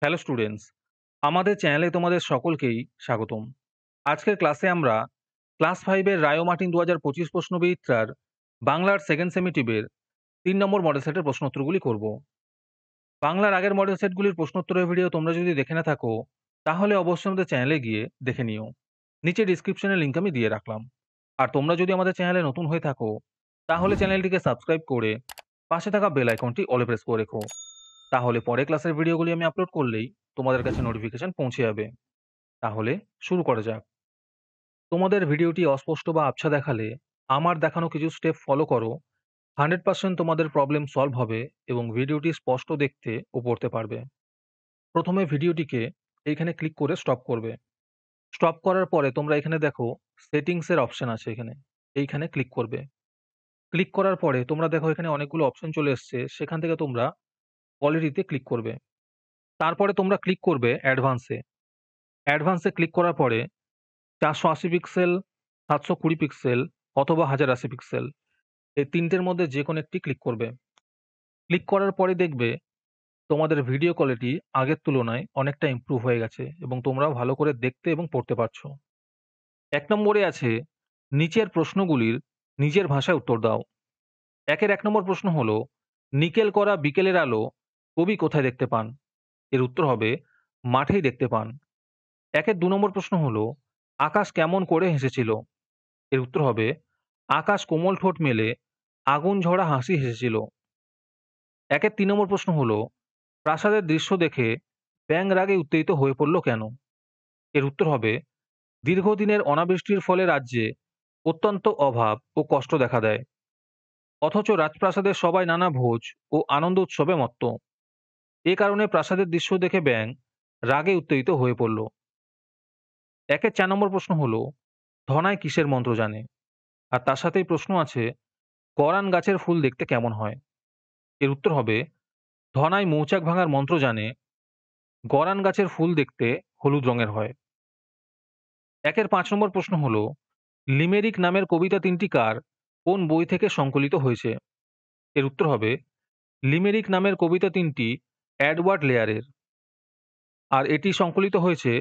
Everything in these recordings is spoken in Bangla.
হ্যালো স্টুডেন্টস, আমাদের চ্যানেলে তোমাদের সকলকেই স্বাগতম। আজকের ক্লাসে আমরা ক্লাস 5 এর রায়োমার্টিন 2025 প্রশ্নবিচিত্রার বাংলার সেকেন্ড সেমিটিভের 3 নম্বর মডেল সেটের প্রশ্নোত্তরগুলি করব। বাংলার আগের মডেল সেটগুলির প্রশ্নোত্তরের ভিডিও তোমরা যদি দেখে না থাকো, তাহলে অবশ্যই আমাদের চ্যানেলে গিয়ে দেখে নিও। নিচে ডিসক্রিপশনে লিংক আমি দিয়ে রাখলাম। আর তোমরা যদি আমাদের চ্যানেলে নতুন হয়ে থাকো, তাহলে চ্যানেলটিকে সাবস্ক্রাইব করে পাশে থাকা বেল আইকনটি অলে প্রেস করে রেখো। তাহলে পরে ক্লাসের ভিডিওগুলি আমি আপলোড করলেই তোমাদের কাছে নোটিফিকেশন পৌঁছে যাবে। তাহলে শুরু করা যাক। তোমাদের ভিডিওটি অস্পষ্ট বা আবছা দেখালে আমার দেখানো কিছু স্টেপ ফলো করো। 100% তোমাদের প্রবলেম সলভ হবে এবং ভিডিওটি স্পষ্ট দেখতে ও পড়তে পারবে। প্রথমে ভিডিওটিকে এইখানে ক্লিক করে স্টপ করবে। স্টপ করার পরে তোমরা এখানে দেখো সেটিংসের অপশন আছে, এইখানে ক্লিক করবে। ক্লিক করার পরে তোমরা দেখো এখানে অনেকগুলো অপশন চলে এসছে, সেখান থেকে তোমরা কোয়ালিটিতে ক্লিক করবে। তারপরে তোমরা ক্লিক করবে অ্যাডভান্সে। অ্যাডভান্সে ক্লিক করার পরে 480 পিক্সেল, 720 পিক্সেল অথবা 1080 পিক্সেল এই তিনটের মধ্যে যে কোনো একটি ক্লিক করবে। ক্লিক করার পরে দেখবে তোমাদের ভিডিও কোয়ালিটি আগের তুলনায় অনেকটা ইমপ্রুভ হয়ে গেছে এবং তোমরাও ভালো করে দেখতে এবং পড়তে পারছো। 1 নম্বরে আছে নিচের প্রশ্নগুলির নিজের ভাষায় উত্তর দাও। 1 নম্বর প্রশ্ন হলো, নিকেল করা বিকেলের আলো কবি কোথায় দেখতে পান? এর উত্তর হবে মাঠেই দেখতে পান। 2 নম্বর প্রশ্ন হলো, আকাশ কেমন করে হেসেছিল? এর উত্তর হবে আকাশ কোমল ঠোঁট মেলে আগুন ঝরা হাসি হেসেছিল। 3 নম্বর প্রশ্ন হলো, প্রাসাদের দৃশ্য দেখে ব্যাঙ রাগে উত্তেজিত হয়ে পড়ল কেন? এর উত্তর হবে দীর্ঘদিনের অনাবৃষ্টির ফলে রাজ্যে অত্যন্ত অভাব ও কষ্ট দেখা দেয়, অথচ রাজপ্রাসাদের সবাই নানা ভোজ ও আনন্দ উৎসবে মত্ত। এ কারণে প্রাসাদের দৃশ্য দেখে ব্যাঙ রাগে উত্তেজিত হয়ে পড়ল। 4 নম্বর প্রশ্ন হলো, ধনাই কিসের মন্ত্র জানে? আর তার সাথেই প্রশ্ন আছে, গরান গাছের ফুল দেখতে কেমন হয়? এর উত্তর হবে ধনাই মৌচাক ভাঙার মন্ত্র জানে, গরান গাছের ফুল দেখতে হলুদ রঙের হয়। 5 নম্বর প্রশ্ন হলো, লিমেরিক নামের কবিতা তিনটি কার, কোন বই থেকে সংকলিত হয়েছে? এর উত্তর হবে লিমেরিক নামের কবিতা তিনটি এডওয়ার্ড লেয়ারের, আর এটি সংকলিত হয়েছে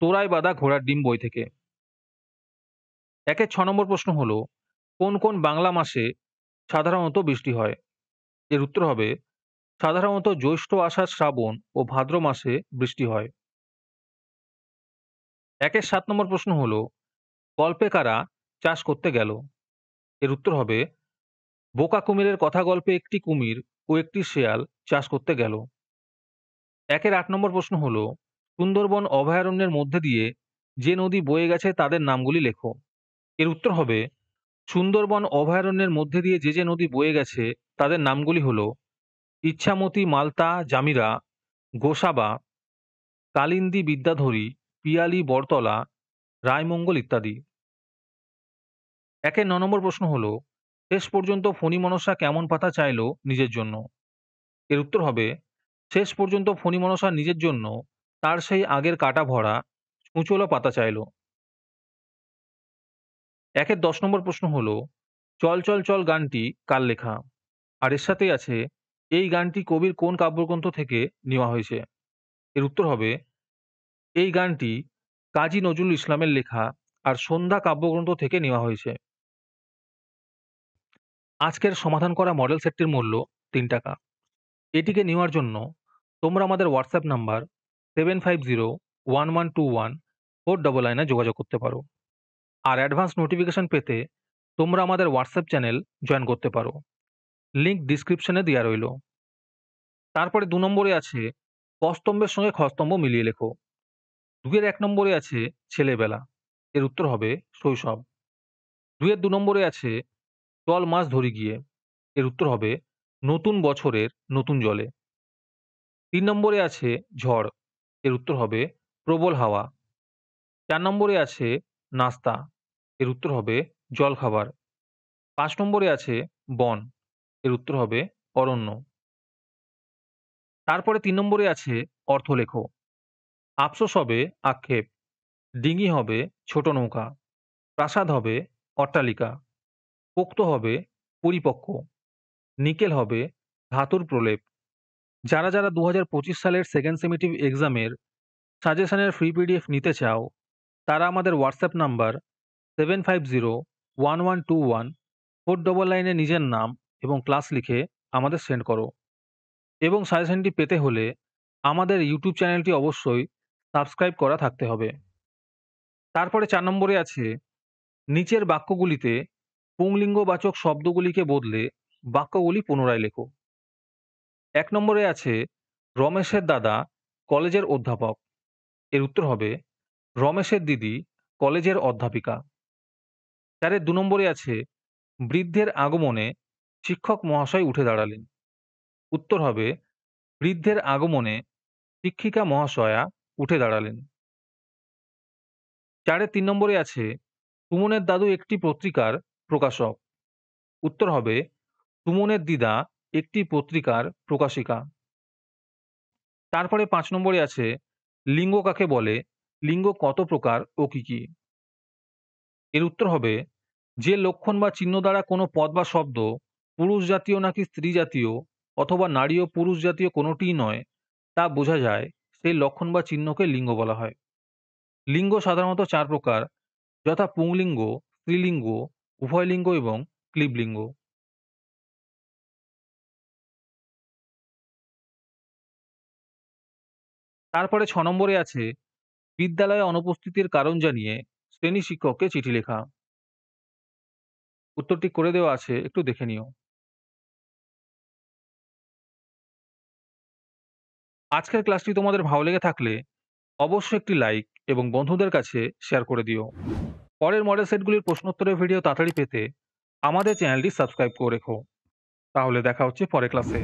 তোরায় বাঁধা ঘোড়ার ডিম বই থেকে। 6 নম্বর প্রশ্ন হলো, কোন কোন বাংলা মাসে সাধারণত বৃষ্টি হয়? এর উত্তর হবে সাধারণত জ্যৈষ্ঠ, আষাঢ়, শ্রাবণ ও ভাদ্র মাসে বৃষ্টি হয়। 7 নম্বর প্রশ্ন হলো, গল্পে কারা চাষ করতে গেল? এর উত্তর হবে বোকা কুমিরের কথা গল্পে একটি কুমির ও একটি শেয়াল চাষ করতে গেল। 8 নম্বর প্রশ্ন হলো, সুন্দরবন অভয়ারণ্যের মধ্যে দিয়ে যে নদী বয়ে গেছে তাদের নামগুলি লেখো। এর উত্তর হবে সুন্দরবন অভয়ারণ্যের মধ্যে দিয়ে যে যে নদী বয়ে গেছে তাদের নামগুলি হলো ইচ্ছামতি, মালতা, জামিরা, গোসাবা, কালিন্দী, বিদ্যাধরী, পিয়ালি, বরতলা, রায়মঙ্গল ইত্যাদি। 9 নম্বর প্রশ্ন হলো, শেষ পর্যন্ত ফণী মনসা কেমন পাতা চাইলো নিজের জন্য? এর উত্তর হবে শেষ পর্যন্ত ফণী মনসা নিজের জন্য তার সেই আগের কাটা ভরা ছুঁচোলা পাতা চাইলো। 10 নম্বর প্রশ্ন হলো, চল চল চল গানটি কার লেখা? আর এর সাথেই আছে এই গানটি কবির কোন কাব্যগ্রন্থ থেকে নেওয়া হয়েছে? এর উত্তর হবে এই গানটি কাজী নজরুল ইসলামের লেখা আর সন্ধ্যা কাব্যগ্রন্থ থেকে নেওয়া হয়েছে। আজকের সমাধান করা মডেল সেটটির মূল্য 3 টাকা। এটিকে নেওয়ার জন্য তোমরা আমাদের হোয়াটসঅ্যাপ নাম্বার 7501121499 এ যোগাযোগ করতে পারো। আর অ্যাডভান্স নোটিফিকেশন পেতে তোমরা আমাদের হোয়াটসঅ্যাপ চ্যানেল জয়েন করতে পারো। লিংক ডিসক্রিপশনে দেওয়া রইল। তারপরে 2 নম্বরে আছে কস্তম্ভের সঙ্গে খস্তম্ভ মিলিয়ে লেখো। 2 এর 1 নম্বরে আছে ছেলেবেলা, এর উত্তর হবে শৈশব। 2 এর 2 নম্বরে আছে চল মাছ ধরি গিয়ে, এর উত্তর হবে নতুন বছরের নতুন জলে। 3 নম্বরে আছে ঝড়, এর উত্তর হবে প্রবল হাওয়া। 4 নম্বরে আছে নাস্তা, এর উত্তর হবে জলখাবার। 5 নম্বরে আছে বন, এর উত্তর হবে অরণ্য। তারপরে 3 নম্বরে আছে অর্থ লেখো। আফসোস হবে আক্ষেপ, ডিঙি হবে ছোট নৌকা, প্রাসাদ হবে অট্টালিকা, পোক্ত হবে পরিপক্ক, নিকেল হবে ধাতুর প্রলেপ, যারা 2025 সালের সেকেন্ড সেমিটিভ এক্সামের সাজেশনের ফ্রি পিডিএফ নিতে চাও, তারা আমাদের হোয়াটসঅ্যাপ নাম্বার 7501121499 এ নিজের নাম এবং ক্লাস লিখে আমাদের সেন্ড করো। এবং সাজেশনটি পেতে হলে আমাদের ইউটিউব চ্যানেলটি অবশ্যই সাবস্ক্রাইব করা থাকতে হবে। তারপরে 4 নম্বরে আছে নিচের বাক্যগুলিতে পুংলিঙ্গবাচক শব্দগুলিকে বদলে বাক্যগুলি পুনরায় লেখো। 1 নম্বরে আছে রমেশের দাদা কলেজের অধ্যাপক। এর উত্তর হবে রমেশের দিদি কলেজের অধ্যাপিকা। 4 2 নম্বরে আছে বৃদ্ধের আগমনে শিক্ষক মহাশয় উঠে দাঁড়ালেন। উত্তর হবে বৃদ্ধের আগমনে শিক্ষিকা মহাশয়া উঠে দাঁড়ালেন। 4 3 নম্বরে আছে সুমনের দাদু একটি পত্রিকার প্রকাশক। উত্তর হবে সুমনের দিদা একটি পত্রিকার প্রকাশিকা। তারপরে 5 নম্বরে আছে লিঙ্গ কাকে বলে, লিঙ্গ কত প্রকার ও কি কি। এর উত্তর হবে যে লক্ষণ বা চিহ্ন দ্বারা কোনো পদ বা শব্দ পুরুষ জাতীয় নাকি স্ত্রী জাতীয় অথবা নারী ও পুরুষ জাতীয় কোনোটিই নয় তা বোঝা যায়, সেই লক্ষণ বা চিহ্নকে লিঙ্গ বলা হয়। লিঙ্গ সাধারণত 4 প্রকার, যথা পুংলিঙ্গ, স্ত্রীলিঙ্গ, উভয়লিঙ্গ এবং ক্লীবলিঙ্গ। তারপরে 6 নম্বরে আছে বিদ্যালয়ে অনুপস্থিতির কারণ জানিয়ে শ্রেণী শিক্ষককে চিঠি লেখা। উত্তরটি করে দেওয়া আছে, একটু দেখে নিও। আজকের ক্লাসটি তোমাদের ভালো লেগে থাকলে অবশ্যই একটি লাইক এবং বন্ধুদের কাছে শেয়ার করে দিও। পরের মডেল সেটগুলির প্রশ্নোত্তরের ভিডিও তাড়াতাড়ি পেতে আমাদের চ্যানেলটি সাবস্ক্রাইব করে রেখো। তাহলে দেখা হচ্ছে পরের ক্লাসে।